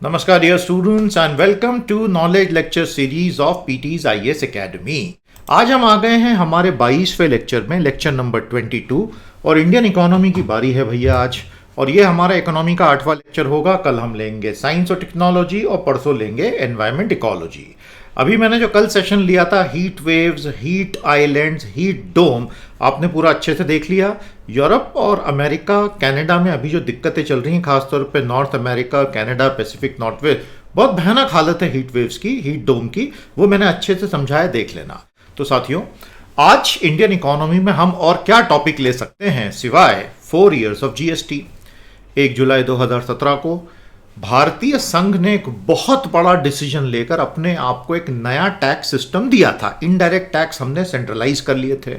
Namaskar dear students and welcome to knowledge lecture series of PT's IAS Academy। आज हम आ गए हैं हमारे 22वें लेक्चर में, लेक्चर नंबर 22 और इंडियन इकोनॉमी की बारी है भैया आज। और ये हमारा इकोनॉमी का 8वां लेक्चर होगा। कल हम लेंगे साइंस और टेक्नोलॉजी और परसों लेंगे एनवायरमेंट इकोलॉजी। अभी मैंने जो कल सेशन लिया था heat waves, heat islands, heat dome, आपने पूरा अच्छे से देख लिया। यूरोप और अमेरिका, कनाडा में अभी जो दिक्कतें चल रही हैं, खासतौर पे north America, Canada, Pacific north west, बहुत भयानक हालत है हीट वेव्स की, हीट डोम की, वो मैंने अच्छे से समझाया, देख लेना। तो साथियों, आज इंडियन इकोनॉमी में हम और क्या टॉपिक ले सकते हैं सिवाय 4 इयर्स ऑफ जीएसटी। 1 जुलाई 2017 को भारतीय संघ ने एक बहुत बड़ा डिसीजन लेकर अपने आप को एक नया टैक्स सिस्टम दिया था। इनडायरेक्ट टैक्स हमने सेंट्रलाइज कर लिए थे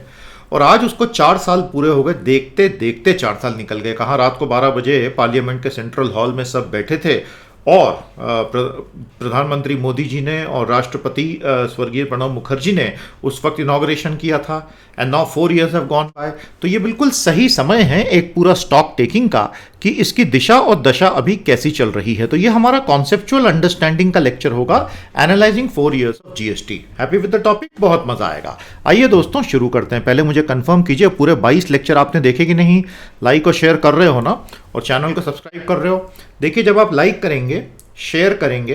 और आज उसको 4 साल पूरे हो गए। देखते देखते 4 साल निकल गए। कहाँ, रात को 12 बजे पार्लियामेंट के सेंट्रल हॉल में सब बैठे थे और प्रधानमंत्री मोदी जी ने और राष्ट्रपति स्वर्गीय प्रणब मुखर्जी ने उस वक्त इनॉग्रेशन किया था। And now 4 years have gone by. तो ये बिल्कुल सही समय है एक पूरा स्टॉक टेकिंग का कि इसकी दिशा और दशा अभी कैसी चल रही है। तो ये हमारा कॉन्सेप्चुअल अंडरस्टैंडिंग का लेक्चर होगा, analysing 4 years of GST. Happy with the topic, बहुत मजा आएगा। आइए दोस्तों शुरू करते हैं। पहले मुझे कंफर्म कीजिए पूरे 22 लेक्चर आपने देखे कि नहीं, लाइक और शेयर कर रहे हो ना, और चैनल को सब्सक्राइब कर रहे हो। देखिए, जब आप लाइक करेंगे, शेयर करेंगे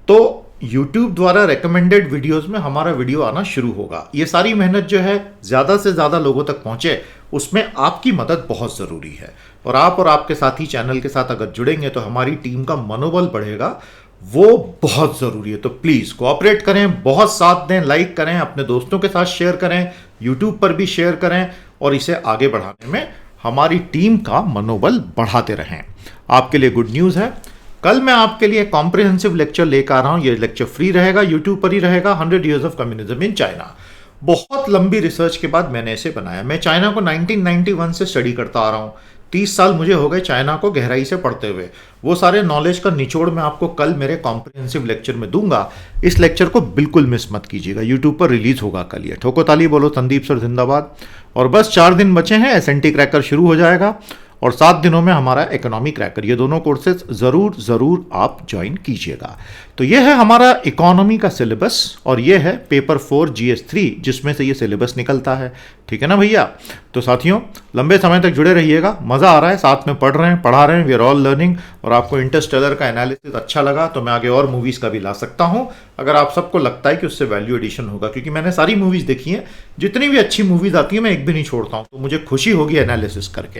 तो YouTube द्वारा रेकमेंडेड वीडियोस में हमारा वीडियो आना शुरू होगा। ये सारी मेहनत जो है ज़्यादा से ज़्यादा लोगों तक पहुंचे, उसमें आपकी मदद बहुत ज़रूरी है। और आप और आपके साथी चैनल के साथ अगर जुड़ेंगे तो हमारी टीम का मनोबल बढ़ेगा, वो बहुत ज़रूरी है। तो प्लीज़ कोऑपरेट करें, बहुत साथ दें, लाइक करें, अपने दोस्तों के साथ शेयर करें, YouTube पर भी शेयर करें और इसे आगे बढ़ाने में हमारी टीम का मनोबल बढ़ाते रहें। आपके लिए गुड न्यूज़ है, कल मैं आपके लिए कॉम्प्रिहेंसिव लेक्चर लेकर आ रहा हूं। ये लेक्चर फ्री रहेगा, यूट्यूब पर ही रहेगा। 100 years of communism in China. बहुत लंबी रिसर्च के बाद मैंने इसे बनाया। मैं चाइना को 1991 से स्टडी करता आ रहा हूं। 30 साल मुझे हो गए चाइना को गहराई से पढ़ते हुए। वो सारे नॉलेज का निचोड़ मैं आपको कल मेरे कॉम्प्रिहेंसिव लेक्चर में दूंगा। इस लेक्चर को बिल्कुल मिस मत कीजिएगा। यूट्यूब पर रिलीज होगा कल। ये ठोको ताली बोलो संदीप सर जिंदाबाद। और बस 4 दिन बचे हैं, एसएनटी क्रैकर शुरू हो जाएगा और 7 दिनों में हमारा इकोनॉमी क्रैकर। ये दोनों कोर्सेज ज़रूर आप ज्वाइन कीजिएगा। तो ये है हमारा इकोनॉमी का सिलेबस और ये है पेपर 4 GS3 जिसमें से ये सिलेबस निकलता है। ठीक है ना भैया। तो साथियों, लंबे समय तक जुड़े रहिएगा। मज़ा आ रहा है, साथ में पढ़ रहे हैं, पढ़ा रहे हैं, वी आर ऑल लर्निंग। और आपको इंटरस्टेलर का एनालिसिस अच्छा लगा तो मैं आगे और मूवीज़ का भी ला सकता हूँ, अगर आप सबको लगता है कि उससे वैल्यू एडिशन होगा। क्योंकि मैंने सारी मूवीज़ देखी हैं, जितनी भी अच्छी मूवीज़ आती है मैं एक भी नहीं छोड़ता हूँ। तो मुझे खुशी होगी एनालिसिस करके।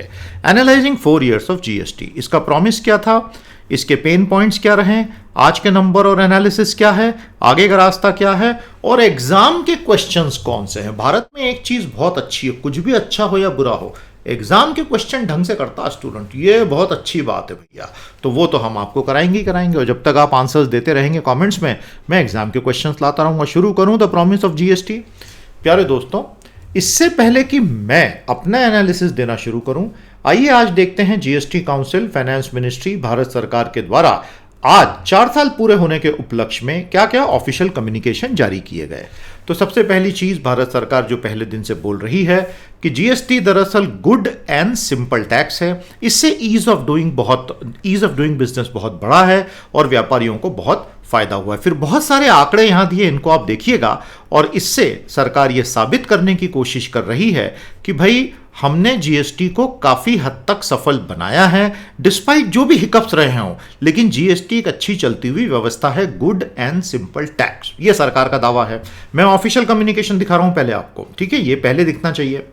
एनालाइजिंग 4 इयर्स ऑफ जीएसटी, इसका प्रॉमिस क्या था, इसके पेन पॉइंट्स क्या रहे, आज के नंबर और एनालिसिस क्या है, आगे का रास्ता क्या है और एग्जाम के क्वेश्चंस कौन से हैं। भारत में एक चीज बहुत अच्छी है, कुछ भी अच्छा हो या बुरा हो, एग्जाम के क्वेश्चन ढंग से करता है स्टूडेंट। ये बहुत अच्छी बात है भैया। तो वो तो हम आपको कराएंगे ही कराएंगे। और जब तक आप आंसर्स देते रहेंगे कमेंट्स में, मैं एग्जाम के क्वेश्चंस लाता रहूंगा। शुरू करूं द प्रॉमिस ऑफ जीएसटी। प्यारे दोस्तों, इससे पहले कि मैं अपना एनालिसिस देना शुरू करूं, आइए आज देखते हैं GST council, finance ministry, Bharat सरकार के द्वारा आज 4 साल पूरे होने के उपलक्ष्य में क्या क्या ऑफिशियल कम्युनिकेशन जारी किए गए। तो सबसे पहली चीज, भारत सरकार जो पहले दिन से बोल रही है कि जीएसटी दरअसल गुड एंड सिंपल टैक्स है। इससे ईज ऑफ डूइंग बिजनेस बहुत बड़ा है और व्यापारियों को बहुत फायदा हुआ है। फिर बहुत सारे आंकड़े यहां दिए, इनको आप देखिएगा। और इससे सरकार यह साबित करने की कोशिश कर रही है कि भाई हमने जीएसटी को काफी हद तक सफल बनाया है, डिस्पाइट जो भी हिकअप्स रहे हों। लेकिन जीएसटी एक अच्छी चलती हुई व्यवस्था है, गुड एंड सिंपल टैक्स, ये सरकार का दावा है। मैं ऑफिशियल कम्युनिकेशन दिखा रहा हूं पहले आपको, ठीक है, ये पहले दिखना चाहिए।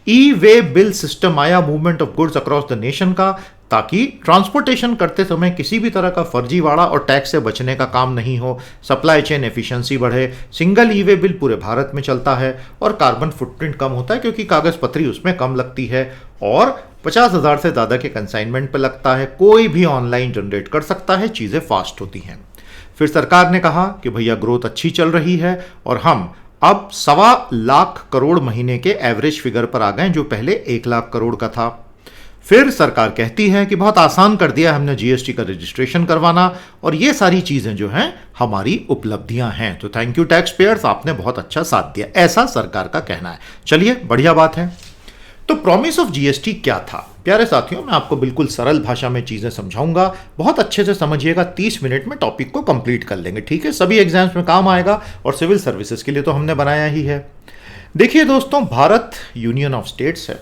ई वे बिल सिस्टम आया movement of goods across the nation का, ताकि ट्रांसपोर्टेशन करते समय किसी भी तरह का फर्जीवाड़ा और टैक्स से बचने का काम नहीं हो, सप्लाई चेन एफिशिएंसी बढ़े। सिंगल ई वे बिल पूरे भारत में चलता है और कार्बन फुटप्रिंट कम होता है क्योंकि कागज पत्री उसमें कम लगती है और 50,000 से ज़्यादा के कंसाइनमेंट पर लगता है। कोई भी ऑनलाइन जनरेट कर सकता है, चीज़ें फास्ट होती हैं। फिर सरकार ने कहा कि भैया ग्रोथ अच्छी चल रही है और हम अब 1.25 लाख करोड़ महीने के एवरेज फिगर पर आ गए, जो पहले 1 लाख करोड़ का था। फिर सरकार कहती है कि बहुत आसान कर दिया हमने जीएसटी का रजिस्ट्रेशन करवाना और ये सारी चीजें जो हैं हमारी उपलब्धियां हैं। तो थैंक यू टैक्स पेयर्स, आपने बहुत अच्छा साथ दिया, ऐसा सरकार का कहना है। चलिए, बढ़िया बात है। तो प्रॉमिस ऑफ जीएसटी क्या था? प्यारे साथियों, मैं आपको बिल्कुल सरल भाषा में चीज़ें समझाऊंगा, बहुत अच्छे से समझिएगा। 30 मिनट में टॉपिक को कंप्लीट कर लेंगे, ठीक है। सभी एग्जाम्स में काम आएगा और सिविल सर्विसेज के लिए तो हमने बनाया ही है। देखिए दोस्तों, भारत यूनियन ऑफ स्टेट्स है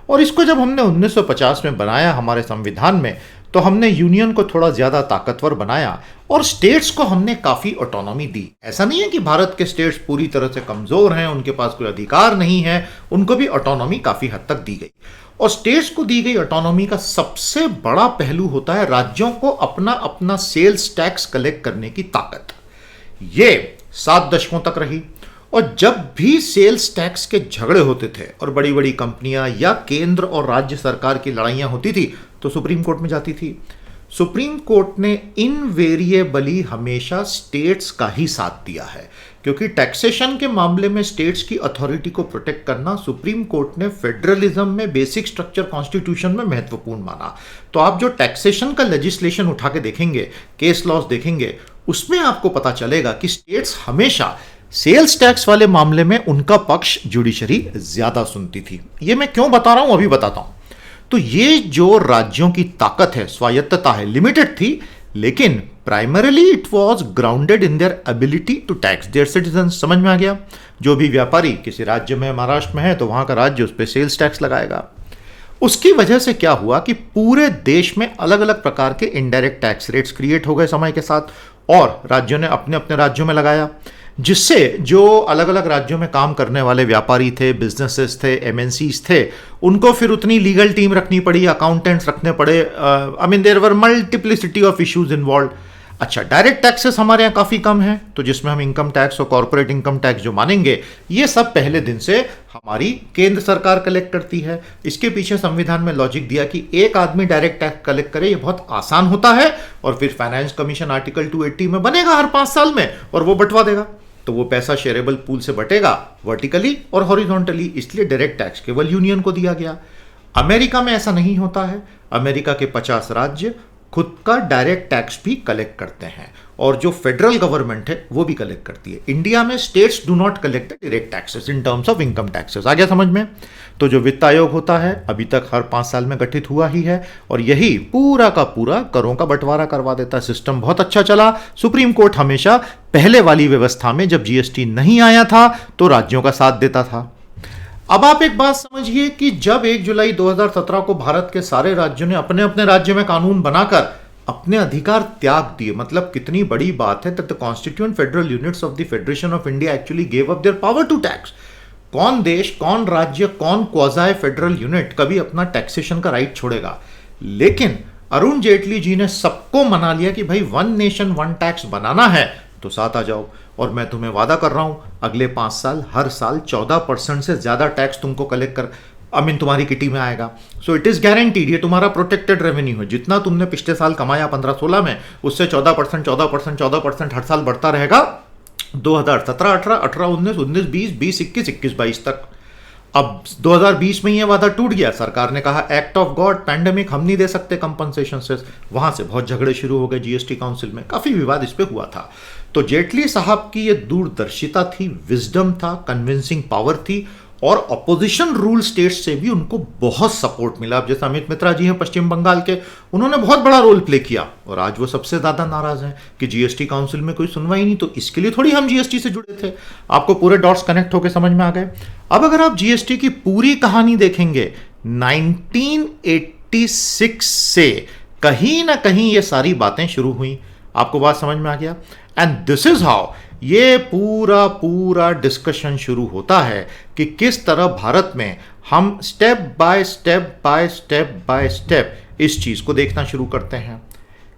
और इसको जब हमने 1950 में बनाया हमारे संविधान में, तो हमने यूनियन को थोड़ा ज़्यादा ताकतवर बनाया और स्टेट्स को हमने काफ़ी ऑटोनॉमी दी। ऐसा नहीं है कि भारत के स्टेट्स पूरी तरह से कमज़ोर हैं, उनके पास कोई अधिकार नहीं है, उनको भी ऑटोनॉमी काफ़ी हद तक दी गई। और स्टेट्स को दी गई ऑटोनॉमी का सबसे बड़ा पहलू होता है राज्यों को अपना अपना सेल्स टैक्स कलेक्ट करने की ताकत। ये 7 दशकों तक रही और जब भी सेल्स टैक्स के झगड़े होते थे और बड़ी बड़ी कंपनियां या केंद्र और राज्य सरकार की लड़ाइयां होती थी, तो सुप्रीम कोर्ट में जाती थी। सुप्रीम कोर्ट ने इनवेरिएबली हमेशा स्टेट्स का ही साथ दिया है, क्योंकि टैक्सेशन के मामले में स्टेट्स की अथॉरिटी को प्रोटेक्ट करना सुप्रीम कोर्ट ने फेडरलिज्म में बेसिक स्ट्रक्चर कॉन्स्टिट्यूशन में महत्वपूर्ण माना। तो आप जो टैक्सेशन का लेजिस्लेशन उठा के देखेंगे, केस लॉज देखेंगे, उसमें आपको पता चलेगा कि स्टेट्स हमेशा सेल्स टैक्स वाले मामले में उनका पक्ष जुडिशरी ज्यादा सुनती थी। ये मैं क्यों बता रहा हूं, अभी बताता हूं। तो ये जो राज्यों की ताकत है, स्वायत्तता है, लिमिटेड थी, लेकिन primarily it was grounded in their ability to tax their citizens. समझ में आ गया? जो भी व्यापारी किसी राज्य में, महाराष्ट्र में है, तो वहां का राज्य उस पर सेल्स टैक्स लगाएगा। उसकी वजह से क्या हुआ कि पूरे देश में अलग अलग प्रकार के इनडायरेक्ट टैक्स रेट्स क्रिएट हो गए समय के साथ, और राज्यों ने अपने अपने राज्यों में लगाया, जिससे जो अलग अलग राज्यों में काम करने वाले व्यापारी थे, बिजनेसेस थे, एमएनसीज थे, उनको फिर उतनी लीगल टीम रखनी पड़ी, अकाउंटेंट्स रखने पड़े। I mean there were multiplicity of issues involved. अच्छा, डायरेक्ट टैक्सेस हमारे यहाँ काफ़ी कम है, तो जिसमें हम इनकम टैक्स और कॉर्पोरेट इनकम टैक्स जो मानेंगे, ये सब पहले दिन से हमारी केंद्र सरकार कलेक्ट करती है। इसके पीछे संविधान में लॉजिक दिया कि एक आदमी डायरेक्ट टैक्स कलेक्ट करे, ये बहुत आसान होता है, और फिर फाइनेंस कमीशन आर्टिकल 280 में बनेगा हर 5 साल में, और वो बंटवा देगा। तो वो पैसा शेयरेबल पूल से बटेगा वर्टिकली और हॉरिजॉन्टली, इसलिए डायरेक्ट टैक्स केवल यूनियन को दिया गया। अमेरिका में ऐसा नहीं होता है। अमेरिका के 50 राज्य खुद का डायरेक्ट टैक्स भी कलेक्ट करते हैं, और जो फेडरल गवर्नमेंट है वो भी कलेक्ट करती है। इंडिया में states do not collect direct taxes in terms of income taxes. आ गया समझ में? तो जो वित्त आयोग होता है, अभी तक हर 5 साल में गठित हुआ ही है, और यही पूरा का पूरा करों का बंटवारा करवा देता है। सिस्टम बहुत अच्छा चला। सुप्रीम कोर्ट हमेशा पहले वाली व्यवस्था में, जब जीएसटी नहीं आया था, तो राज्यों का साथ देता था। अब आप एक बात समझिए कि जब 1 जुलाई 2017 को भारत के सारे राज्यों ने अपने अपने राज्य में कानून बनाकर अपने अधिकार त्याग दिए, मतलब कितनी बड़ी बात है, that the constituent federal units of the federation of India actually gave up their power to tax. कौन देश, कौन राज्य, कौन क्वाज़ाई फेडरल यूनिट कभी अपना टैक्सेशन का राइट छोड़ेगा? लेकिन अरुण जेटली जी ने सबको मना लिया कि भाई 1 नेशन 1 टैक्स बनाना है तो साथ आ जाओ, और मैं तुम्हें वादा कर रहा हूं अगले 5 साल हर साल 14% से ज्यादा टैक्स तुमको कलेक्ट कर, तुम्हारी किटी में आएगा। सो इट इज गारंटीड, ये तुम्हारा प्रोटेक्टेड रेवेन्यू है। जितना तुमने पिछले साल कमाया 15-16 में, उससे 14% हर साल बढ़ता रहेगा 2017, 18, 19, 20, 21, 22 तक। अब 2020 में ये वादा टूट गया। सरकार ने कहा एक्ट ऑफ गॉड, पैंडेमिक, हम नहीं दे सकते कंपनसेशन से। वहां से बहुत झगड़े शुरू हो गए जीएसटी काउंसिल में, काफी विवाद इस पे हुआ था। तो जेटली साहब की ये दूरदर्शिता थी, विजडम था, कन्विंसिंग पावर थी, और अपोजिशन रूल स्टेट से भी उनको बहुत सपोर्ट मिला। अब जैसे अमित मित्रा जी हैं पश्चिम बंगाल के, उन्होंने बहुत बड़ा रोल प्ले किया, और आज वो सबसे ज्यादा नाराज हैं कि जीएसटी काउंसिल में कोई सुनवाई नहीं। तो इसके लिए थोड़ी हम जीएसटी से जुड़े थे। आपको पूरे डॉट्स कनेक्ट होकर समझ में आ गए। अब अगर आप जीएसटी की पूरी कहानी देखेंगे, 1986 से कहीं ना कहीं ये सारी बातें शुरू हुई। आपको बात समझ में आ गया? एंड दिस इज हाउ ये पूरा डिस्कशन शुरू होता है कि किस तरह भारत में हम स्टेप बाय स्टेप इस चीज को देखना शुरू करते हैं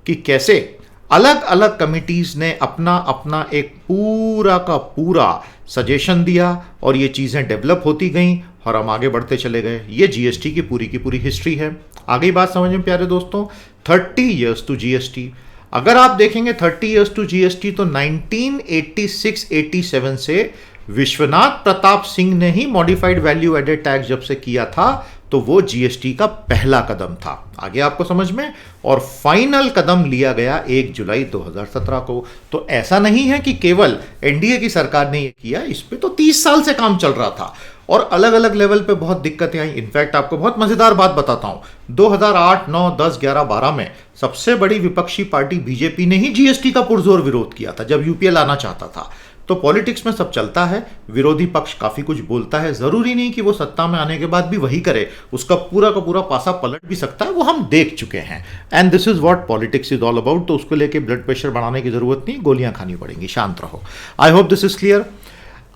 कि कैसे अलग अलग कमिटीज ने अपना अपना एक पूरा का पूरा सजेशन दिया, और ये चीजें डेवलप होती गईं और हम आगे बढ़ते चले गए। ये जीएसटी की पूरी हिस्ट्री है। आगे बात समझ में प्यारे दोस्तों, 30 इयर्स टू जीएसटी। अगर आप देखेंगे 30 इयर्स टू जीएसटी, तो 1986-87 से विश्वनाथ प्रताप सिंह ने ही मॉडिफाइड वैल्यू एडेड टैक्स जब से किया था, तो वो जीएसटी का पहला कदम था। आगे आपको समझ में? और फाइनल कदम लिया गया 1 जुलाई 2017 को। तो ऐसा नहीं है कि केवल एनडीए की सरकार ने ये किया, इस पे तो 30 साल से काम चल रहा था। और अलग अलग लेवल पे बहुत दिक्कतें आई। इनफैक्ट आपको बहुत मजेदार बात बताता हूं, 2008, 9, 10, 11, 12 में सबसे बड़ी विपक्षी पार्टी बीजेपी ने ही जीएसटी का पुरजोर विरोध किया था जब यूपीए लाना चाहता था। तो पॉलिटिक्स में सब चलता है, विरोधी पक्ष काफी कुछ बोलता है, जरूरी नहीं कि वो सत्ता में आने के बाद भी वही करे, उसका पूरा का पूरा पासा पलट भी सकता है, वो हम देख चुके हैं। And this is what politics is all about. तो उसको लेके ब्लड प्रेशर बढ़ाने की जरूरत नहीं, गोलियां खानी पड़ेंगी, शांत रहो। I hope this is clear.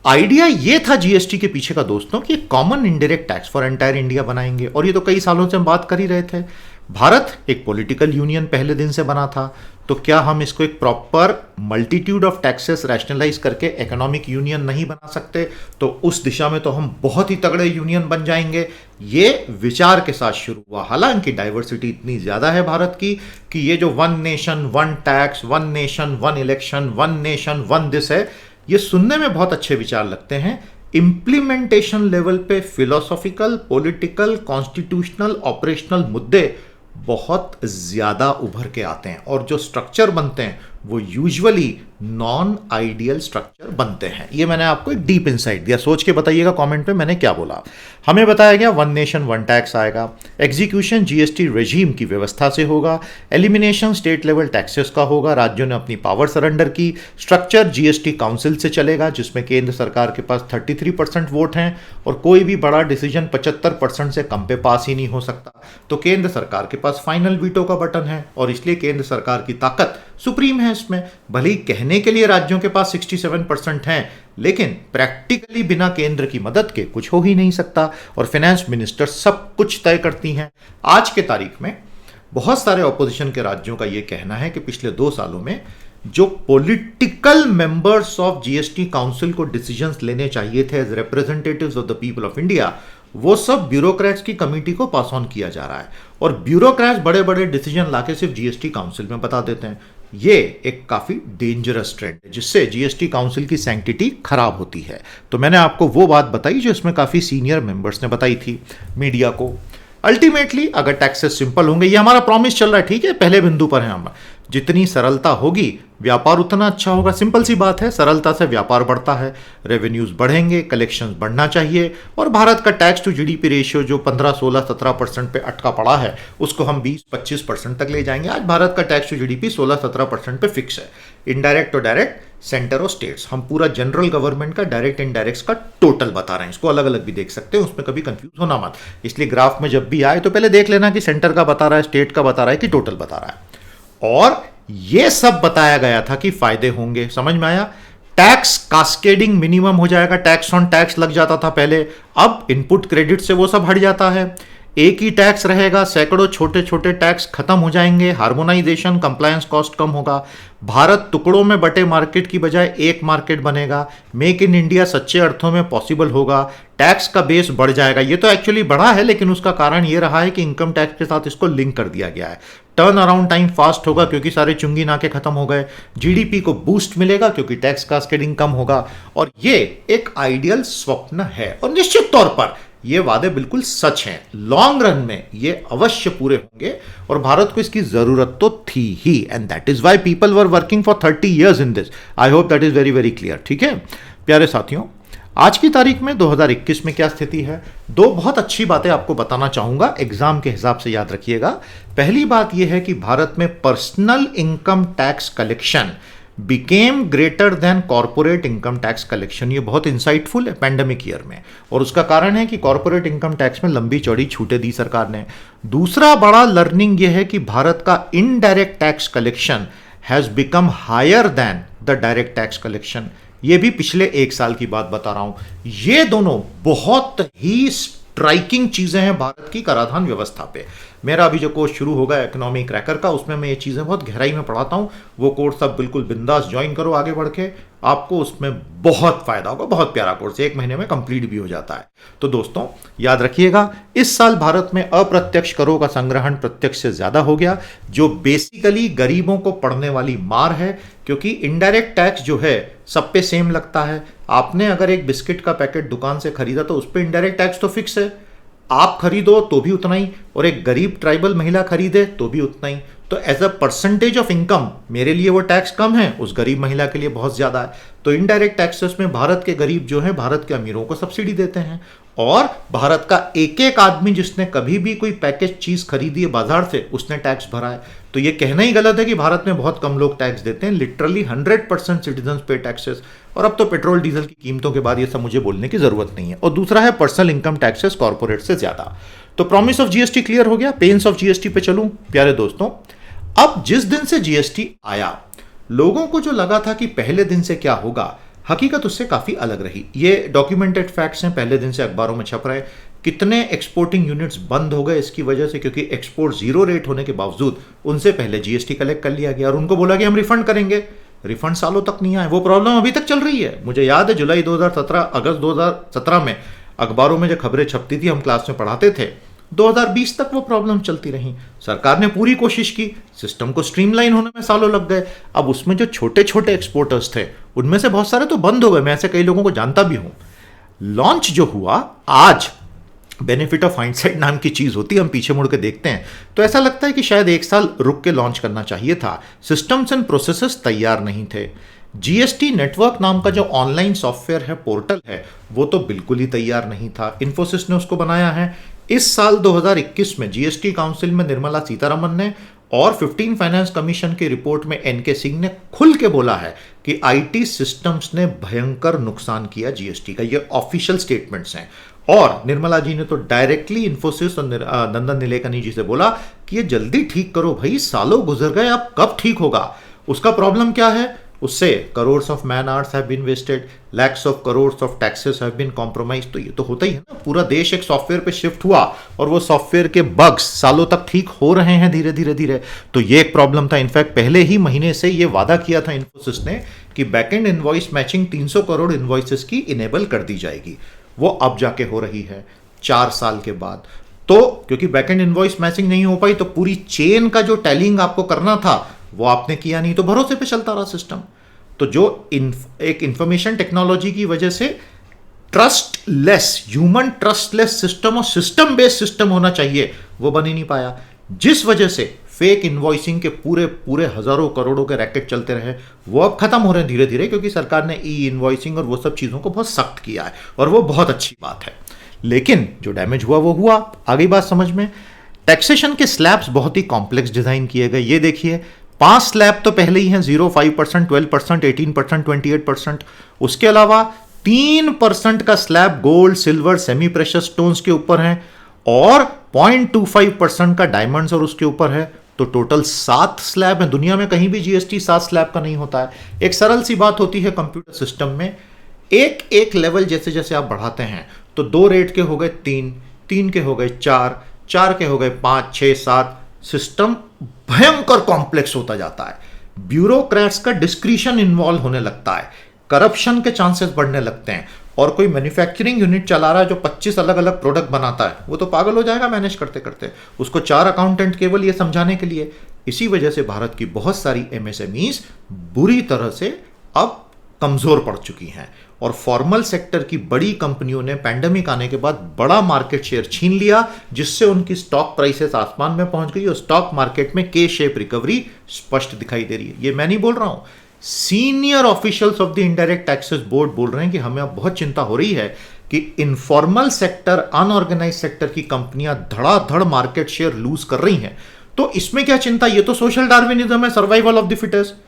Idea ये था जीएसटी के पीछे का दोस्तों कि common indirect tax for entire India बनाएंगे, और ये तो कई सालों से हम बात कर ही रहे थे। भारत एक पॉलिटिकल यूनियन पहले दिन से बना था, तो क्या हम इसको एक proper multitude of taxes rationalise करके इकोनॉमिक यूनियन नहीं बना सकते? तो उस दिशा में तो हम बहुत ही तगड़े यूनियन बन जाएंगे, ये विचार के साथ शुरू हुआ। हालांकि डाइवर्सिटी इतनी ज्यादा है भारत की कि ये जो one nation one tax, one nation one election, one nation one this है, ये सुनने में बहुत अच्छे विचार लगते हैं। इंप्लीमेंटेशन लेवल पे फिलोसॉफिकल, पॉलिटिकल, कॉन्स्टिट्यूशनल, ऑपरेशनल मुद्दे बहुत ज्यादा उभर के आते हैं, और जो स्ट्रक्चर बनते हैं वो यूजुअली नॉन आइडियल स्ट्रक्चर बनते हैं। ये मैंने आपको एक डीप इनसाइट दिया, सोच के बताइएगा कमेंट में मैंने क्या बोला। हमें बताया गया वन नेशन वन टैक्स आएगा, एग्जीक्यूशन जीएसटी रेजीम की व्यवस्था से होगा, एलिमिनेशन स्टेट लेवल टैक्सेस का होगा, राज्यों ने अपनी पावर सरेंडर की, स्ट्रक्चर जीएसटी काउंसिल से चलेगा जिसमें केंद्र सरकार के पास 33% वोट हैं, और कोई भी बड़ा डिसीजन 75% से कम पे पास ही नहीं हो सकता। तो केंद्र सरकार के पास फाइनल वीटो का बटन है, और इसलिए केंद्र सरकार की ताकत सुप्रीम है इसमें। भले ही कहने के लिए राज्यों के पास 67% हैं, लेकिन प्रैक्टिकली बिना केंद्र की मदद के कुछ हो ही नहीं सकता, और फाइनेंस मिनिस्टर सब कुछ तय करती हैं। आज के तारीख में बहुत सारे ऑपोजिशन के राज्यों का यह कहना है कि पिछले 2 सालों में जो political members of GST council को डिसीजंस लेने चाहिए थे as representatives of the people of India, वो सब ब्यूरोक्रेट्स की कमेटी को पास ऑन किया जा रहा है, और ब्यूरोक्रेट्स बड़े बड़े डिसीजन लाके सिर्फ जीएसटी काउंसिल में बता देते हैं। ये एक काफी डेंजरस ट्रेंड है जिससे जीएसटी काउंसिल की सैंक्टिटी खराब होती है। तो मैंने आपको वो बात बताई जो इसमें काफी सीनियर मेंबर्स ने बताई थी मीडिया को। अल्टीमेटली अगर टैक्सेस सिंपल होंगे, ये हमारा प्रॉमिस चल रहा है, ठीक है, पहले बिंदु पर है हम, जितनी सरलता होगी व्यापार उतना अच्छा होगा। सिंपल सी बात है, सरलता से व्यापार बढ़ता है, रेवेन्यूज बढ़ेंगे, कलेक्शंस बढ़ना चाहिए, और भारत का टैक्स टू जीडीपी रेशियो जो 15, 16, 17% पे अटका पड़ा है, उसको हम 20-25% तक ले जाएंगे। आज भारत का टैक्स टू जीडीपी 16-17% पे फिक्स है। इनडायरेक्ट और डायरेक्ट, सेंटर और स्टेट्स, हम पूरा जनरल गवर्नमेंट का डायरेक्ट इनडायरेक्ट का टोटल बता रहे हैं। इसको अलग अलग भी देख सकते हैं, उसमें कभी कंफ्यूज होना मत। इसलिए ग्राफ में जब भी आए तो पहले देख लेना कि सेंटर का बता रहा है, स्टेट का बता रहा है कि टोटल बता रहा है। और यह सब बताया गया था कि फायदे होंगे, समझ में आया? टैक्स कास्केडिंग मिनिमम हो जाएगा, टैक्स ऑन टैक्स लग जाता था पहले, अब इनपुट क्रेडिट से वो सब हट जाता है। एक ही टैक्स रहेगा, सैकड़ों छोटे छोटे टैक्स खत्म हो जाएंगे, हार्मोनाइजेशन, कंप्लायंस कॉस्ट कम होगा, भारत टुकड़ों में बटे मार्केट की बजाय एक मार्केट बनेगा, मेक इन इंडिया सच्चे अर्थों में पॉसिबल होगा, टैक्स का बेस बढ़ जाएगा। ये तो एक्चुअली बढ़ा है, लेकिन उसका कारण ये रहा है कि इनकम टैक्स के साथ इसको लिंक कर दिया गया है। टर्न अराउंड टाइम फास्ट होगा क्योंकि सारे चुंगी नाके खत्म हो गए, जीडीपी को बूस्ट मिलेगा क्योंकि टैक्स कास्केडिंग कम होगा, और ये एक आइडियल स्वप्न है, और निश्चित तौर पर ये वादे बिल्कुल सच हैं। लॉन्ग रन में ये अवश्य पूरे होंगे, और भारत को इसकी जरूरत तो थी ही, and that is why people were working for 30 years in this. I hope that is very very clear, ठीक है प्यारे साथियों। आज की तारीख में 2021 में क्या स्थिति है, 2 बहुत अच्छी बातें आपको बताना चाहूंगा, एग्जाम के हिसाब से याद रखिएगा। पहली बात यह है कि भारत में personal income tax collection became greater than corporate income tax collection. ये बहुत इंसाइटफुल है पैंडेमिक ईयर में, और उसका कारण है कि कॉर्पोरेट इनकम टैक्स में लंबी चौड़ी छूटें दी सरकार ने। दूसरा बड़ा लर्निंग यह है कि भारत का indirect tax collection has become higher than the direct tax collection. ये भी पिछले 1 साल की बात बता रहा हूं। ये दोनों बहुत ही स्ट्राइकिंग चीजें हैं भारत की कराधान व्यवस्था पे। मेरा अभी जो कोर्स शुरू होगा इकोनॉमी क्रैकर का, उसमें मैं ये चीजें बहुत गहराई में पढ़ाता हूं। वो कोर्स आप बिल्कुल बिंदास ज्वाइन करो आगे बढ़ के, आपको उसमें बहुत फायदा होगा। बहुत प्यारा कोर्स, 1 महीने में कंप्लीट भी हो जाता है। तो दोस्तों याद रखिएगा, इस साल भारत में अप्रत्यक्ष करों का संग्रहण प्रत्यक्ष से ज्यादा हो गया, जो बेसिकली गरीबों को पड़ने वाली मार है, क्योंकि इनडायरेक्ट टैक्स जो है सब पे सेम लगता है। आपने अगर एक बिस्किट का पैकेट दुकान से खरीदा तो उस पर इनडायरेक्ट टैक्स तो फिक्स है, आप खरीदो तो भी उतना ही, और एक गरीब ट्राइबल महिला खरीदे तो भी उतना ही। तो as a percentage of income मेरे लिए वो टैक्स कम है, उस गरीब महिला के लिए बहुत ज्यादा है। तो इनडायरेक्ट टैक्सेस में भारत के गरीब जो हैं भारत के अमीरों को सब्सिडी देते हैं, और भारत का एक एक आदमी जिसने कभी भी कोई पैकेज चीज खरीदी है बाजार से उसने टैक्स भरा है। तो ये कहना ही गलत है कि भारत में बहुत कम लोग टैक्स देते हैं। लिटरली 100% सिटीजन पे टैक्सेस। और अब तो पेट्रोल डीजल की कीमतों के बाद ये सब मुझे बोलने की जरूरत नहीं है। और दूसरा है पर्सनल इनकम टैक्सेस कॉर्पोरेट से ज्यादा। तो प्रॉमिस ऑफ जीएसटी क्लियर हो गया। पेन्स ऑफ जीएसटी पे चलूं प्यारे दोस्तों। अब जिस दिन से जीएसटी आया, लोगों को जो लगा था कि पहले दिन से क्या होगा, हकीकत उससे काफी अलग रही। ये डॉक्यूमेंटेड फैक्ट्स हैं, पहले दिन से अखबारों में छप रहे। कितने एक्सपोर्टिंग यूनिट्स बंद हो गए इसकी वजह से, क्योंकि एक्सपोर्ट जीरो रेट होने के बावजूद उनसे पहले जीएसटी कलेक्ट कर लिया गया और उनको बोला कि हम रिफंड करेंगे। रिफंड सालों तक नहीं आए। वो प्रॉब्लम अभी तक चल रही है। मुझे याद है जुलाई 2017 अगस्त 2017 में अखबारों में जो खबरें छपती थी, हम क्लास में पढ़ाते थे, 2020 तक वो प्रॉब्लम चलती रही। सरकार ने पूरी कोशिश की, सिस्टम को स्ट्रीमलाइन होने में सालों लग गए। अब उसमें जो छोटे छोटे एक्सपोर्टर्स थे उनमें से बहुत सारे तो बंद हो गए। मैं ऐसे कई लोगों को जानता भी हूं। लॉन्च जो हुआ आज, बेनिफिट ऑफ हाइंडसाइट नाम की चीज होती है, हम पीछे मुड़ के देखते हैं तो ऐसा लगता है कि शायद एक साल रुक के लॉन्च करना चाहिए था। सिस्टम्स एंड प्रोसेसेस तैयार नहीं थे। जीएसटी नेटवर्क नाम का जो ऑनलाइन सॉफ्टवेयर है, पोर्टल है, वो तो बिल्कुल ही तैयार नहीं था। इन्फोसिस ने उसको बनाया है। इस साल 2021 में जीएसटी काउंसिल में निर्मला सीतारमन ने और 15 फाइनेंस कमीशन की रिपोर्ट में एनके सिंह ने खुल के बोला है कि आईटी सिस्टम्स ने भयंकर नुकसान किया जीएसटी का। ये ऑफिशियल स्टेटमेंट्स हैं। और निर्मला जी ने तो डायरेक्टली इन्फोसिस और नंदन नीलेकनी जी से बोला कि ये जल्दी ठीक करो भाई, सालों गुजर गए, अब कब ठीक होगा। उसका प्रॉब्लम क्या है? उससे crores of man hours have been wasted, lakhs of crores of taxes have been compromise. तो ये तो होता ही है ना। पूरा देश एक सॉफ्टवेयर पे शिफ्ट हुआ और वो सॉफ्टवेयर के बग्स सालों तक ठीक हो रहे हैं धीरे धीरे धीरे। तो ये एक प्रॉब्लम था। इनफैक्ट पहले ही महीने से ये वादा किया था इन्फोसिस ने कि backend invoice matching 300 crore invoices की इनेबल कर दी जाएगी। वो अब जाके हो रही है 4 साल के बाद। तो क्योंकि बैकएंड इनवॉइस मैचिंग नहीं हो पाई तो पूरी चेन का जो टैलिंग आपको करना था वो आपने किया नहीं, तो भरोसे पे चलता रहा सिस्टम। तो जो एक इंफॉर्मेशन टेक्नोलॉजी की वजह से ट्रस्टलेस, ह्यूमन ट्रस्टलेस सिस्टम और सिस्टम बेस्ड सिस्टम होना चाहिए, वो बन ही नहीं पाया। जिस वजह से फेक इनवॉइसिंग के पूरे पूरे हजारों करोड़ों के रैकेट चलते रहे, वो अब खत्म हो रहे हैं धीरे धीरे, क्योंकि सरकार ने ई इनवॉइसिंग और वो सब चीजों को बहुत सख्त किया है और वो बहुत अच्छी बात है। लेकिन जो डैमेज हुआ वो हुआ। आ गई बात समझ में। टैक्सेशन के स्लैब्स बहुत ही कॉम्प्लेक्स डिजाइन किए गए। ये देखिए 5 स्लैब तो पहले ही हैं, 0, 5%, 12%, 18%, 28%। उसके अलावा 3% का slab gold, silver, semi precious stones के ऊपर है और 0.25% का डायमंड्स और उसके ऊपर है। तो टोटल 7 स्लैब है। दुनिया में कहीं भी जीएसटी 7 स्लैब का नहीं होता है। एक सरल सी बात होती है कंप्यूटर सिस्टम में, एक एक लेवल जैसे जैसे आप बढ़ाते हैं तो 2 रेट के हो गए 3, 3 के हो गए 4, 4 के हो गए 5, 6, 7। सिस्टम भयंकर कॉम्प्लेक्स होता जाता है। ब्यूरोक्रेट्स का डिस्क्रिशन इन्वॉल्व होने लगता है, करप्शन के चांसेस बढ़ने लगते हैं। और कोई मैन्युफैक्चरिंग यूनिट चला रहा है जो 25 अलग अलग प्रोडक्ट बनाता है, वो तो पागल हो जाएगा मैनेज करते करते। उसको 4 अकाउंटेंट केवल ये समझाने के लिए। इसी वजह से भारत की बहुत सारी एमएसएमईज बुरी तरह से अब कमजोर पड़ चुकी हैं और फॉर्मल सेक्टर की बड़ी कंपनियों ने पैंडेमिक आने के बाद बड़ा मार्केट शेयर छीन लिया, जिससे उनकी स्टॉक प्राइसेस आसमान में पहुंच गई और स्टॉक मार्केट में के शेप रिकवरी स्पष्ट दिखाई दे रही है। ये मैं नहीं बोल रहा हूं, senior officials of the indirect taxes board बोल रहे हैं कि हमें अब बहुत चिंता हो रही है कि इनफॉर्मल सेक्टर, अनऑर्गेनाइज सेक्टर की कंपनियां धड़ाधड़ मार्केट शेयर लूज कर रही हैं। तो इसमें क्या चिंता, ये तो सोशल डार्विनिज्म है, सर्वाइवल ऑफ द फिटेस्ट।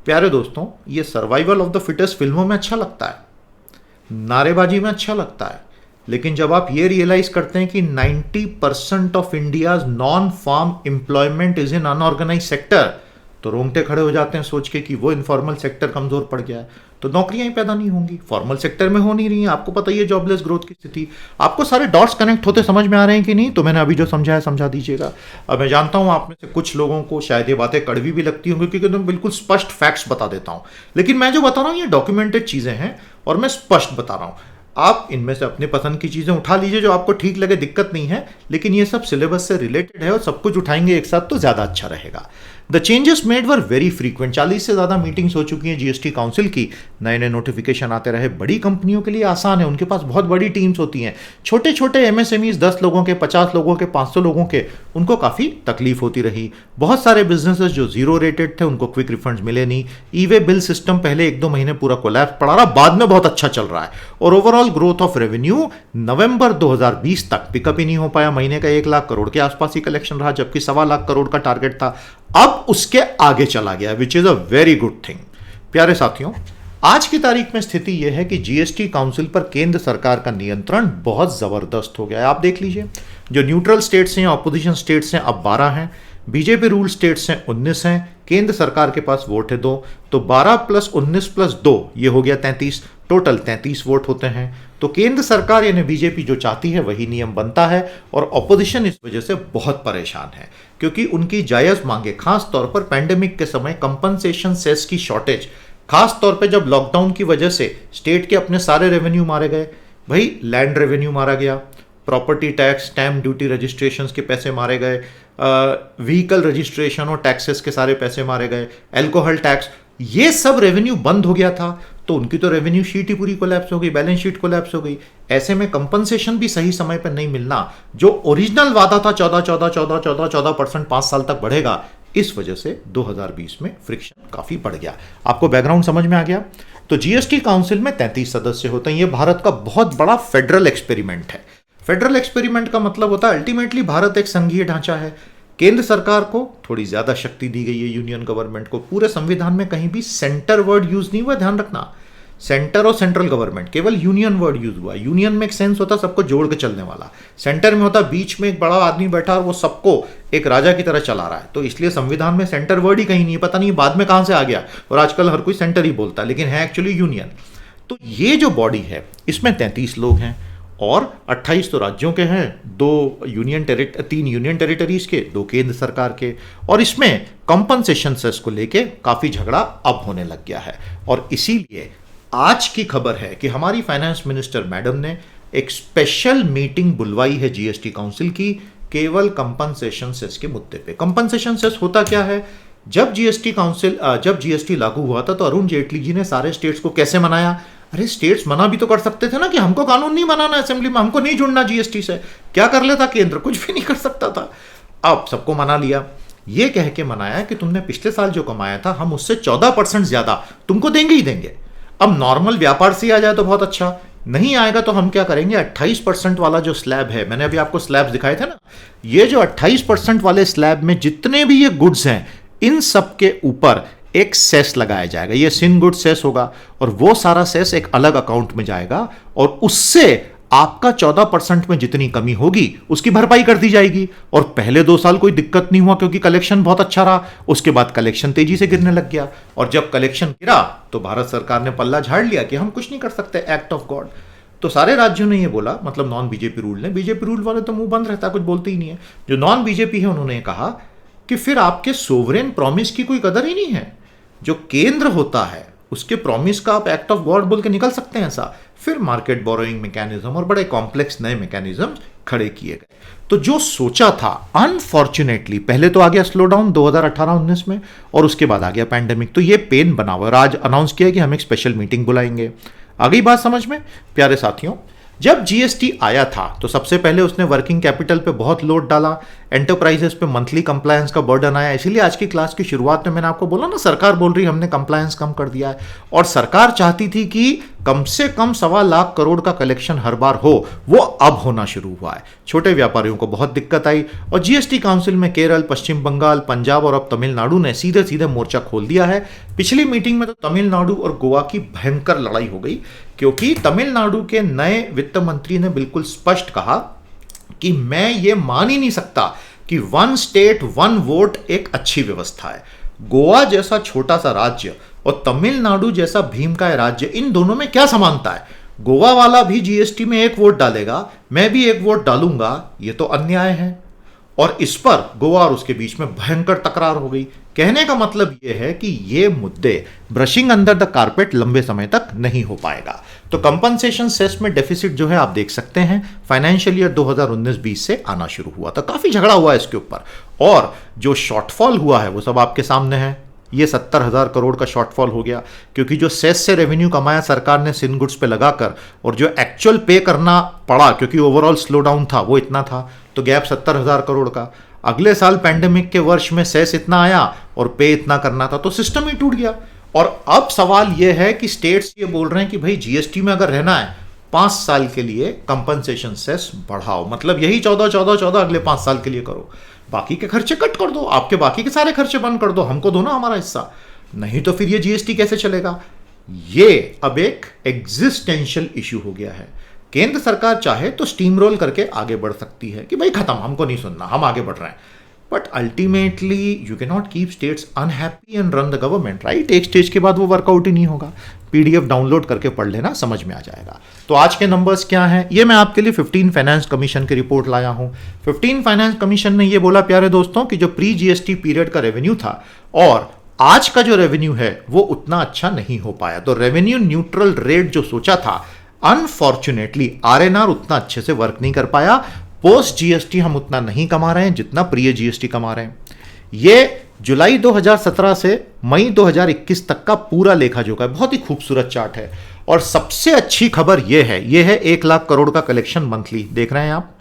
प्यारे दोस्तों, ये सर्वाइवल ऑफ द फिटेस्ट फिल्मों में अच्छा लगता है, नारेबाजी में अच्छा लगता है, लेकिन जब आप ये रियलाइज करते हैं कि 90% of India's non farm employment is in unorganise sector, तो रोंगटे खड़े हो जाते हैं सोच के कि वो इनफॉर्मल सेक्टर कमजोर पड़ गया है, तो नौकरियां ही पैदा नहीं होंगी। फॉर्मल सेक्टर में हो नहीं रही हैं। आपको पता ही है जॉबलेस ग्रोथ की स्थिति। आपको सारे डॉट्स कनेक्ट होते समझ में आ रहे हैं कि नहीं? तो मैंने अभी जो समझाया समझा दीजिएगा। अब मैं जानता हूं आप में से कुछ लोगों को शायद ये बातें कड़वी भी लगती होंगी, क्योंकि मैं बिल्कुल स्पष्ट फैक्ट्स बता देता हूं, लेकिन मैं जो बता रहा हूं ये डॉक्यूमेंटेड चीजें हैं और मैं स्पष्ट बता रहा हूं। आप इनमें से अपने पसंद की चीजें उठा लीजिए जो आपको ठीक लगे, दिक्कत नहीं है, लेकिन ये सब सिलेबस से रिलेटेड है और सब कुछ उठाएंगे एक साथ तो ज्यादा अच्छा रहेगा। The changes made were very frequent, 40 से ज़्यादा मीटिंग्स हो चुकी हैं जीएसटी काउंसिल की, नए नए नोटिफिकेशन आते रहे। बड़ी कंपनियों के लिए आसान है, उनके पास बहुत बड़ी टीम्स होती हैं। छोटे छोटे एमएसएमईज 10 लोगों के, 50 लोगों के, 500 लोगों के, उनको काफ़ी तकलीफ होती रही। बहुत सारे बिजनेसेस जो जीरो रेटेड थे उनको क्विक रिफंड्स मिले नहीं। ई वे बिल सिस्टम पहले 1-2 महीने पूरा कोलैप्स पड़ा रहा, बाद में बहुत अच्छा चल रहा है। और ओवरऑल ग्रोथ ऑफ रेवेन्यू नवंबर 2020 तक पिकअप ही नहीं हो पाया। महीने का 1 लाख करोड़ के आसपास ही कलेक्शन रहा, जबकि 1.25 लाख करोड़ का टारगेट था। अब उसके आगे चला गया, which is a very good thing. प्यारे साथियों, आज की तारीख में स्थिति यह है कि जीएसटी काउंसिल पर केंद्र सरकार का नियंत्रण बहुत जबरदस्त हो गया है। आप देख लीजिए, जो न्यूट्रल स्टेट्स हैं, ऑपोजिशन स्टेट्स हैं, अब 12 हैं। बीजेपी रूल स्टेट्स हैं 19 हैं। केंद्र सरकार के पास वोट है 2, तो 12 + 19 + 2 ये हो गया 33, टोटल 33 वोट होते हैं। तो केंद्र सरकार यानी बीजेपी जो चाहती है वही नियम बनता है, और ऑपोजिशन इस वजह से बहुत परेशान है, क्योंकि उनकी जायज मांगे, खास तौर पर पैंडेमिक के समय कंपनसेशन सेस की शॉर्टेज, खास तौर पे जब लॉकडाउन की वजह से स्टेट के अपने सारे रेवेन्यू मारे गए। भाई लैंड रेवेन्यू मारा गया, property tax, stamp duty, registrations के पैसे मारे गए, व्हीकल रजिस्ट्रेशन और टैक्सेस के सारे पैसे मारे गए, अल्कोहल टैक्स, ये सब रेवेन्यू बंद हो गया था। तो उनकी तो रेवेन्यू शीट ही पूरी कोलैप्स हो गई, बैलेंस शीट कोलैप्स हो गई। ऐसे में कंपनसेशन भी सही समय पर नहीं मिलना, जो ओरिजिनल वादा था 14% 5 साल तक बढ़ेगा, इस वजह से 2020 में फ्रिक्शन काफी बढ़ गया। आपको बैकग्राउंड समझ में आ गया? तो जीएसटी काउंसिल में 33 सदस्य होते हैं। यह भारत का बहुत बड़ा फेडरल एक्सपेरिमेंट है। फेडरल एक्सपेरिमेंट का मतलब होता है अल्टीमेटली भारत एक संघीय ढांचा है। केंद्र सरकार को थोड़ी ज्यादा शक्ति दी गई है, यूनियन गवर्नमेंट को। पूरे संविधान में कहीं भी सेंटर वर्ड यूज नहीं हुआ, ध्यान रखना। सेंटर और सेंट्रल गवर्नमेंट, केवल यूनियन वर्ड यूज हुआ। यूनियन में एक सेंस होता सबको जोड़ के चलने वाला, सेंटर में होता बीच में एक बड़ा आदमी बैठा और वो सबको एक राजा की तरह चला रहा है। तो इसलिए संविधान में सेंटर वर्ड ही कहीं नहीं है, पता नहीं बाद में कहां से आ गया, और आजकल हर कोई सेंटर ही बोलता है, लेकिन है एक्चुअली यूनियन। तो ये जो बॉडी है इसमें 33 लोग हैं, और 28 तो राज्यों के हैं, 3 यूनियन टेरिटरीज के, 2 केंद्र सरकार के। और इसमें कंपनसेशन सेस को लेके काफी झगड़ा अब होने लग गया है। और इसीलिए आज की खबर है कि हमारी फाइनेंस मिनिस्टर मैडम ने एक स्पेशल मीटिंग बुलवाई है जीएसटी काउंसिल की, केवल कंपनसेशन सेस के मुद्दे पे। कंपनसेशन सेस होता क्या है? जब जीएसटी लागू हुआ था तो अरुण जेटली जी ने सारे स्टेट्स को कैसे मनाया? अरे स्टेट्स मना भी तो कर सकते थे ना कि हमको कानून नहीं बनाना असेंबली में, हमको नहीं जुड़ना जीएसटी से। क्या कर लेता केंद्र? कुछ भी नहीं कर सकता था। अब सबको मना लिया, ये कह के मनाया कि तुमने पिछले साल जो कमाया था हम उससे 14% ज्यादा तुमको देंगे ही देंगे। अब नॉर्मल व्यापार से आ जाए तो बहुत अच्छा, नहीं आएगा तो हम क्या करेंगे, 28% वाला जो स्लैब है, मैंने अभी आपको स्लैब दिखाए थे ना, ये जो 28% वाले स्लैब में जितने भी ये गुड्स हैं, इन सब के ऊपर एक सेस लगाया जाएगा। ये सिन गुड सेस होगा, और वो सारा सेस एक अलग अकाउंट में जाएगा, और उससे आपका 14% में जितनी कमी होगी उसकी भरपाई कर दी जाएगी। और पहले 2 साल कोई दिक्कत नहीं हुआ क्योंकि कलेक्शन बहुत अच्छा रहा। उसके बाद कलेक्शन तेजी से गिरने लग गया, और जब कलेक्शन गिरा तो भारत सरकार ने पल्ला झाड़ लिया कि हम कुछ नहीं कर सकते, एक्ट ऑफ गॉड। तो सारे राज्यों ने ये बोला, मतलब नॉन बीजेपी रूल ने, बीजेपी रूल वाले तो मुंह बंद रहता, कुछ बोलते ही नहीं है। जो नॉन बीजेपी है उन्होंने कहा कि फिर आपके सोवरेन प्रॉमिस की कोई कदर ही नहीं है। जो केंद्र होता है उसके प्रॉमिस का आप एक्ट ऑफ गॉड बोल के निकल सकते हैं ऐसा? फिर मार्केट बोरोइंग मैकेनिज्म और बड़े कॉम्प्लेक्स नए मैकेनिज्म खड़े किए गए। तो जो सोचा था, अनफॉर्चुनेटली पहले तो आ गया स्लो डाउन 2018-19 में, और उसके बाद आ गया पैंडेमिक। तो ये पेन बना हुआ। आज अनाउंस किया कि हम एक स्पेशल मीटिंग बुलाएंगे। आ गई बात समझ में? प्यारे साथियों, जब जीएसटी आया था तो सबसे पहले उसने वर्किंग कैपिटल पे बहुत लोड डाला, एंटरप्राइजेस पे मंथली कंप्लायंस का बर्डन आया। इसीलिए आज की क्लास की शुरुआत में मैंने आपको बोला ना, सरकार बोल रही हमने कंप्लायंस कम कर दिया है, और सरकार चाहती थी कि कम से कम 1.25 लाख करोड़ का कलेक्शन हर बार हो, वो अब होना शुरू हुआ है। छोटे व्यापारियों को बहुत दिक्कत आई, और जीएसटी काउंसिल में केरल, पश्चिम बंगाल, पंजाब और अब तमिलनाडु ने सीधे सीधे मोर्चा खोल दिया है। पिछली मीटिंग में तो तमिलनाडु और गोवा की भयंकर लड़ाई हो गई, क्योंकि तमिलनाडु के नए वित्त मंत्री ने बिल्कुल स्पष्ट कहा कि मैं ये मान ही नहीं सकता कि 1 स्टेट 1 वोट एक अच्छी व्यवस्था है। गोवा जैसा छोटा सा राज्य और तमिलनाडु जैसा भीमकाय राज्य, इन दोनों में क्या समानता है? गोवा वाला भी जीएसटी में 1 वोट डालेगा, मैं भी 1 वोट डालूंगा, ये तो अन्याय है। और इस पर गोवा और उसके बीच में भयंकर तकरार हो गई। कहने का मतलब यह है कि ये मुद्दे ब्रशिंग अंडर द कारपेट लंबे समय तक नहीं हो पाएगा। तो कंपनसेशन सेस में डेफिसिट जो है आप देख सकते हैं फाइनेंशियल ईयर 2019-20 से आना शुरू हुआ था, काफी झगड़ा हुआ है इसके ऊपर, और जो शॉर्टफॉल हुआ है वो सब आपके सामने है। ये 70,000 करोड़ का शॉर्टफॉल हो गया, क्योंकि जो सेस से रेवेन्यू कमाया सरकार ने सिन गुड्स पे लगाकर, और जो एक्चुअल पे करना पड़ा क्योंकि ओवरऑल स्लो डाउन था वो इतना था, तो गैप 70,000 करोड़ का। अगले साल पैंडेमिक के वर्ष में सेस इतना आया और पे इतना करना था, तो सिस्टम ही टूट गया। और अब सवाल यह है कि स्टेट्स ये बोल रहे हैं कि भाई जीएसटी में अगर रहना है 5 साल के लिए कंपनसेशन सेस बढ़ाओ, मतलब यही 14 अगले 5 साल के लिए करो, बाकी के खर्चे कट कर दो, आपके बाकी के सारे खर्चे बंद कर दो, हमको दो ना हमारा हिस्सा, नहीं तो फिर ये जीएसटी कैसे चलेगा। ये अब एक एग्जिस्टेंशियल इश्यू हो गया है। केंद्र सरकार चाहे तो स्टीम रोल करके आगे बढ़ सकती है कि भाई खत्म, हमको नहीं सुनना, हम आगे बढ़ रहे हैं, but ultimately you can not keep states unhappy and run the government, right. एक स्टेज के बाद वो वर्कआउट ही नहीं होगा। पीडीएफ डाउनलोड करके पढ़ लेना, समझ में आ जाएगा। तो आज के नंबर्स क्या हैं, ये मैं आपके लिए 15 फाइनेंस कमीशन की रिपोर्ट लाया हूं। 15 फाइनेंस कमीशन ने ये बोला प्यारे दोस्तों कि जो प्री जीएसटी पीरियड का रेवेन्यू था और आज का जो रेवेन्यू है वो उतना अच्छा नहीं हो पाया। तो रेवेन्यू न्यूट्रल रेट जो सोचा था, अनफॉर्चुनेटली आरएनआर उतना अच्छे से वर्क नहीं कर पाया। पोस्ट जीएसटी हम उतना नहीं कमा रहे हैं जितना प्री जीएसटी कमा रहे हैं। ये जुलाई 2017 से मई 2021 तक का पूरा लेखा जोखा है, बहुत ही खूबसूरत चार्ट है। और सबसे अच्छी खबर यह है 1 लाख करोड़ का कलेक्शन मंथली, देख रहे हैं आप,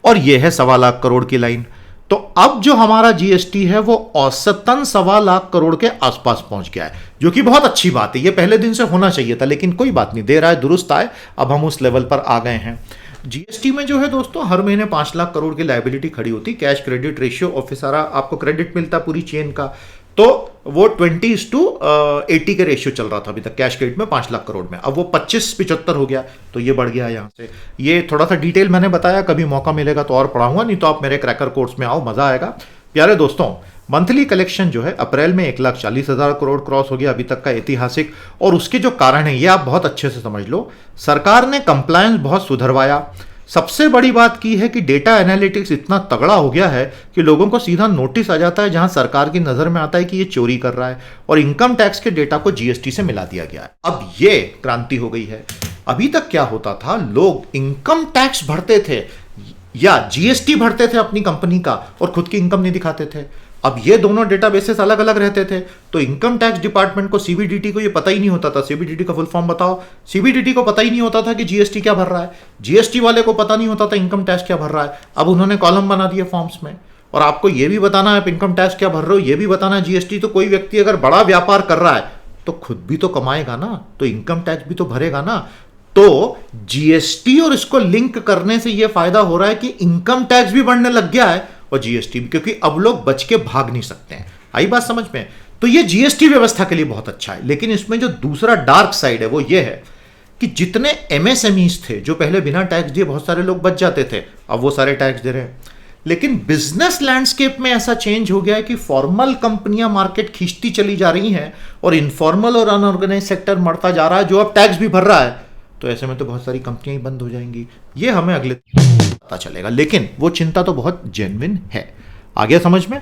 और यह है 1.25 लाख करोड़ की लाइन। तो अब जो हमारा जीएसटी है वो औसतन 1.25 लाख करोड़ के आसपास पहुंच गया है, जो कि बहुत अच्छी बात है। ये पहले दिन से होना चाहिए था, लेकिन कोई बात नहीं, देर आए दुरुस्त आए, अब हम उस लेवल पर आ गए हैं। जीएसटी में जो है दोस्तों हर महीने 5 लाख करोड़ की लायबिलिटी खड़ी होती, कैश क्रेडिट रेशियो और फिर सारा आपको क्रेडिट मिलता पूरी चेन का, तो वो 20:80 के रेशियो चल रहा था अभी तक कैश क्रेडिट में 5 लाख करोड़ में। अब वो 25-75 हो गया, तो ये बढ़ गया यहाँ से। ये थोड़ा सा डिटेल मैंने बताया, कभी मौका मिलेगा तो और पढ़ाऊंगा, नहीं तो आप मेरे क्रैकर कोर्स में आओ, मजा आएगा। प्यारे दोस्तों, मंथली कलेक्शन जो है अप्रैल में 1,40,000 करोड़ क्रॉस हो गया, अभी तक का ऐतिहासिक। और उसके जो कारण है ये आप बहुत अच्छे से समझ लो। सरकार ने कंप्लायंस बहुत सुधरवाया। सबसे बड़ी बात की है कि डेटा एनालिटिक्स इतना तगड़ा हो गया है कि लोगों को सीधा नोटिस आ जाता है जहां सरकार की नजर में आता है कि ये चोरी कर रहा है, और इनकम टैक्स के डेटा को जीएसटी से मिला दिया गया है। अब ये क्रांति हो गई है। अभी तक क्या होता था, लोग इनकम टैक्स भरते थे या जीएसटी भरते थे अपनी कंपनी का और खुद की इनकम नहीं दिखाते थे। अब ये दोनों डेटाबेसेस अलग अलग रहते थे, तो इनकम टैक्स डिपार्टमेंट को, सीबीडीटी को ये पता ही नहीं होता था। सीबीडीटी का फुल फॉर्म बताओ। सीबीडीटी को पता ही नहीं होता था कि जीएसटी क्या भर रहा है, जीएसटी वाले को पता नहीं होता था इनकम टैक्स क्या भर रहा है। अब उन्होंने कॉलम बना दिए फॉर्म्स में, और आपको ये भी बताना है आप इनकम टैक्स क्या भर रहे हो, ये भी बताना है जीएसटी। तो कोई व्यक्ति अगर बड़ा व्यापार कर रहा है तो खुद भी तो कमाएगा ना, तो इनकम टैक्स भी तो भरेगा ना। तो जीएसटी और इसको लिंक करने से यह फायदा हो रहा है कि इनकम टैक्स भी बढ़ने लग गया है और जीएसटी भी, क्योंकि अब लोग बच के भाग नहीं सकते हैं। आई बात समझ में। तो ये जीएसटी व्यवस्था के लिए बहुत अच्छा है, लेकिन इसमें जो दूसरा डार्क साइड है वो ये है कि जितने एमएसएमईज थे जो पहले बिना टैक्स दिए बहुत सारे लोग बच जाते थे, अब वो सारे टैक्स दे रहे हैं। लेकिन बिजनेस लैंडस्केप में ऐसा चेंज हो गया है कि फॉर्मल कंपनियां मार्केट खींचती चली जा रही हैं और इनफॉर्मल और अनऑर्गेनाइज सेक्टर मरता जा रहा है, जो अब टैक्स भी भर रहा है। तो ऐसे में तो बहुत सारी कंपनियां ही बंद हो जाएंगी, ये हमें अगले पता चलेगा। लेकिन वो चिंता तो बहुत जेन्युइन है। आ गया समझ में।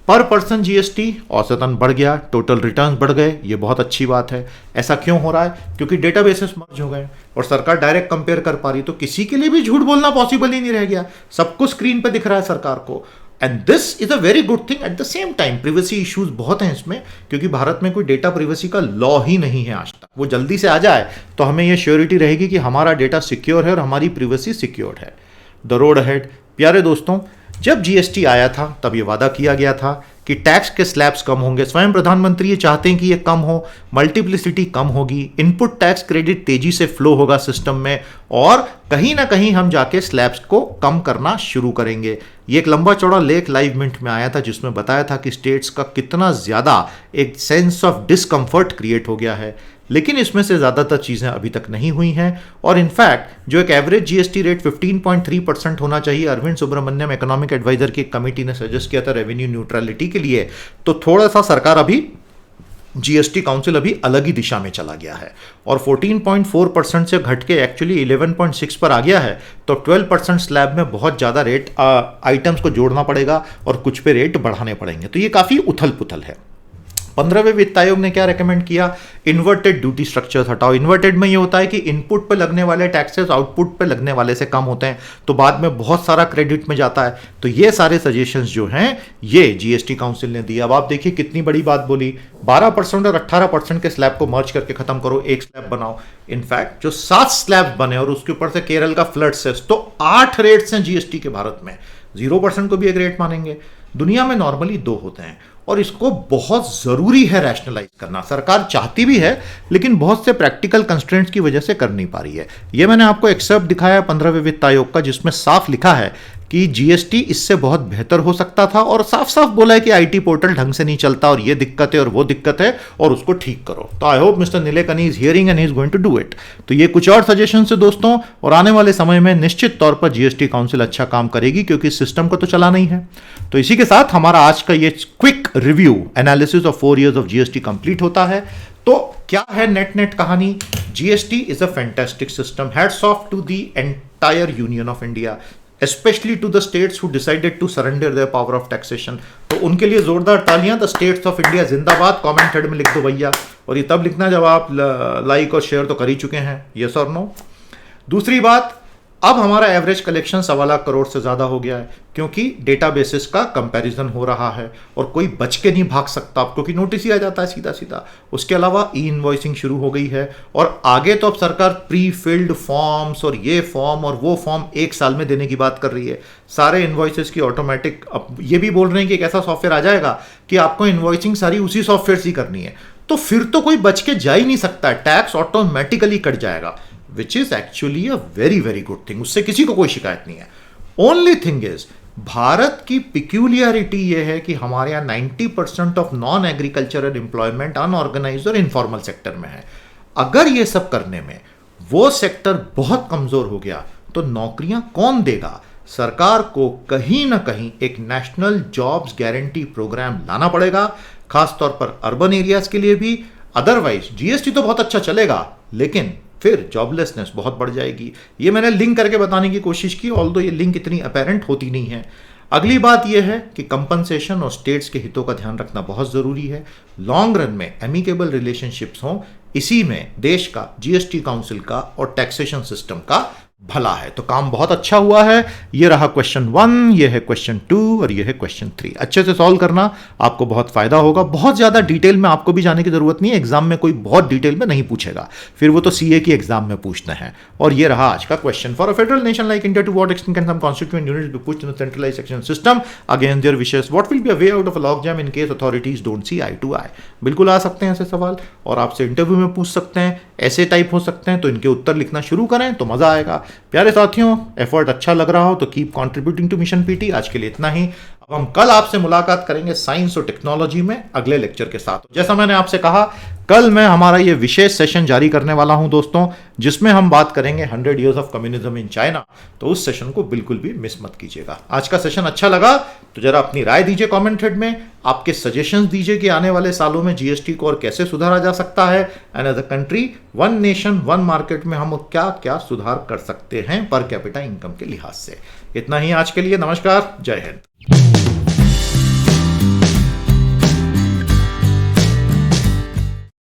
पर पर्सन जीएसटी औसतन बढ़ गया, टोटल रिटर्न बढ़ गए, ये बहुत अच्छी बात है। ऐसा क्यों हो रहा है? क्योंकि डेटाबेसेस मर्ज हो गए और सरकार डायरेक्ट कंपेयर कर पा रही, तो किसी के लिए भी झूठ बोलना पॉसिबल ही नहीं रह गया। सब कुछ स्क्रीन पे दिख रहा है सरकार को। And this is a very good thing. At the same time privacy issues बहुत हैं इसमें, क्योंकि भारत में कोई डेटा प्रिवेसी का लॉ ही नहीं है आज तक। वो जल्दी से आ जाए तो हमें यह श्योरिटी रहेगी कि हमारा डेटा सिक्योर है और हमारी प्रिवेसी सिक्योर है। The road ahead. प्यारे दोस्तों, जब जीएसटी आया था तब ये वादा किया गया था कि टैक्स के स्लैब्स कम होंगे। स्वयं प्रधानमंत्री ये चाहते हैं कि ये कम हो, मल्टीप्लिसिटी कम होगी, इनपुट टैक्स क्रेडिट तेजी से फ्लो होगा सिस्टम में, और कहीं ना कहीं हम जाके स्लैब्स को कम करना शुरू करेंगे। ये एक लंबा चौड़ा लेख लाइव मिंट में आया था जिसमें बताया था कि स्टेट्स का कितना ज्यादा एक सेंस ऑफ डिस्कंफर्ट क्रिएट हो गया है। लेकिन इसमें से ज़्यादातर चीज़ें अभी तक नहीं हुई हैं, और इनफैक्ट जो एक एवरेज जीएसटी रेट 15.3% होना चाहिए, अरविंद सुब्रमण्यम इकोनॉमिक एडवाइजर की कमेटी ने सजेस्ट किया था रेवेन्यू न्यूट्रलिटी के लिए, तो थोड़ा सा सरकार अभी जीएसटी काउंसिल अभी अलग ही दिशा में चला गया है और 14.4% से घट के एक्चुअली 11.6 पर आ गया है। तो 12% स्लैब में बहुत ज़्यादा रेट आइटम्स को जोड़ना पड़ेगा और कुछ पे रेट बढ़ाने पड़ेंगे, तो ये काफ़ी उथल पुथल है। 15वें वित्त आयोग ने क्या रेकमेंड किया? इन्वर्टेड ड्यूटी स्ट्रक्चर हटाओ। इन्वर्टेड में ये होता है कि इनपुट पे लगने वाले टैक्सेस आउटपुट पे लगने वाले से कम होते हैं, तो बाद में बहुत सारा क्रेडिट में जाता है। तो ये सारे सजेशंस जो हैं ये जीएसटी काउंसिल ने दिया। अब आप देखिए कितनी बड़ी बात बोली, 12% और 18% के स्लैब को मर्ज करके खत्म करो, एक स्लैब बनाओ। इनफैक्ट जो 7 स्लैब बने और उसके ऊपर से केरल का फ्लड सेस, तो 8 रेट्स हैं जीएसटी के भारत में। 0% को भी एक रेट मानेंगे। दुनिया में नॉर्मली 2 होते हैं और इसको बहुत जरूरी है रैशनलाइज करना। सरकार चाहती भी है लेकिन बहुत से प्रैक्टिकल कंस्ट्रेंट्स की वजह से कर नहीं पा रही है। ये मैंने आपको एक्सेप्ट दिखाया 15वें वित्त आयोग का, जिसमें साफ लिखा है कि जीएसटी इससे बहुत बेहतर हो सकता था, और साफ साफ बोला है कि आईटी पोर्टल ढंग से नहीं चलता और ये दिक्कत है और वो दिक्कत है और उसको ठीक करो। तो I hope mister Nilekani is hearing and he is going to do it. तो ये कुछ और सजेशन है दोस्तों, और आने वाले समय में निश्चित तौर पर जीएसटी काउंसिल अच्छा काम करेगी, क्योंकि सिस्टम को तो चलाना ही है। तो इसी के साथ हमारा आज का ये quick review analysis of 4 years of GST complete होता है। तो क्या है नेट कहानी? GST is a fantastic system. Hats off to the entire union of India, especially to the states who decided to surrender their power of taxation। तो उनके लिए जोरदार तालियां। द स्टेट्स ऑफ इंडिया जिंदाबाद। कमेंट हेड में लिख दो भैया, और ये तब लिखना जब आप लाइक और शेयर तो कर ही चुके हैं, यस और नो। दूसरी बात, अब हमारा एवरेज कलेक्शन 1.25 लाख करोड़ से ज्यादा हो गया है, क्योंकि डेटाबेसेस का कंपैरिजन हो रहा है और कोई बच के नहीं भाग सकता आपको, क्योंकि नोटिस ही आ जाता है सीधा सीधा। उसके अलावा ई इनवॉइसिंग शुरू हो गई है, और आगे तो अब सरकार प्री फिल्ड फॉर्म्स और ये फॉर्म और वो फॉर्म 1 साल में देने की बात कर रही है। सारे इनवॉइसेस की ऑटोमेटिक, अब ये भी बोल रहे हैं कि एक ऐसा सॉफ्टवेयर आ जाएगा कि आपको इनवॉइसिंग सारी उसी सॉफ्टवेयर से करनी है। तो फिर तो कोई बच के जा ही नहीं सकता, टैक्स ऑटोमेटिकली कट जाएगा, which is actually a very very good thing. उससे किसी को कोई शिकायत नहीं है। ओनली थिंग इज, भारत की पिक्यूलियरिटी यह है कि हमारे यहां 90% of non agricultural employment unorganise और इनफॉर्मल सेक्टर में है। अगर यह सब करने में वो सेक्टर बहुत कमजोर हो गया तो नौकरियां कौन देगा? सरकार को कहीं ना कहीं एक नेशनल जॉब्स गारंटी प्रोग्राम लाना पड़ेगा, खासतौर पर अर्बन एरियाज के लिए भी। अदरवाइज जीएसटी तो बहुत अच्छा चलेगा, लेकिन फिर जॉबलेसनेस बहुत बढ़ जाएगी। ये मैंने लिंक करके बताने की कोशिश की, ऑल्दो ये लिंक इतनी अपेरेंट होती नहीं है। अगली बात यह है कि कंपनसेशन और स्टेट्स के हितों का ध्यान रखना बहुत जरूरी है। लॉन्ग रन में एमिकेबल रिलेशनशिप्स हों, इसी में देश का, जीएसटी काउंसिल का और टैक्सेशन सिस्टम का भला है। तो काम बहुत अच्छा हुआ है। ये रहा क्वेश्चन 1, ये है क्वेश्चन 2 और ये है क्वेश्चन 3। अच्छे से सॉल्व करना, आपको बहुत फायदा होगा। बहुत ज्यादा डिटेल में आपको भी जाने की जरूरत नहीं है, एग्जाम में कोई बहुत डिटेल में नहीं पूछेगा, फिर वो तो सीए की एग्जाम में पूछते हैं। और ये रहा आज का question. For a federal nation like India, to what extent can some constituent units be pushed in the centralised taxation system against their wishes? What will be a way out of a logjam in case authorities don't see eye to eye? बिल्कुल आ सकते हैं ऐसे सवाल, और आपसे interview में पूछ सकते हैं, ऐसे टाइप हो सकते हैं, तो इनके उत्तर लिखना शुरू करें तो मजा आएगा। प्यारे साथियों, एफर्ट अच्छा लग रहा हो तो keep contributing to mission PT. आज के लिए इतना ही। अब हम कल आपसे मुलाकात करेंगे साइंस और टेक्नोलॉजी में अगले लेक्चर के साथ। जैसा मैंने आपसे कहा, कल मैं हमारा ये विशेष सेशन जारी करने वाला हूं दोस्तों, जिसमें हम बात करेंगे 100 years of communism in China. तो उस सेशन को बिल्कुल भी मिस मत कीजिएगा। आज का सेशन अच्छा लगा तो जरा अपनी राय दीजिए कमेंट हेड में, आपके सजेशंस दीजिए कि आने वाले सालों में जीएसटी को और कैसे सुधारा जा सकता है, and as a country, one nation one market में हम क्या क्या सुधार कर सकते हैं पर कैपिटा इनकम के लिहाज से। इतना ही आज के लिए। नमस्कार, जय हिंद।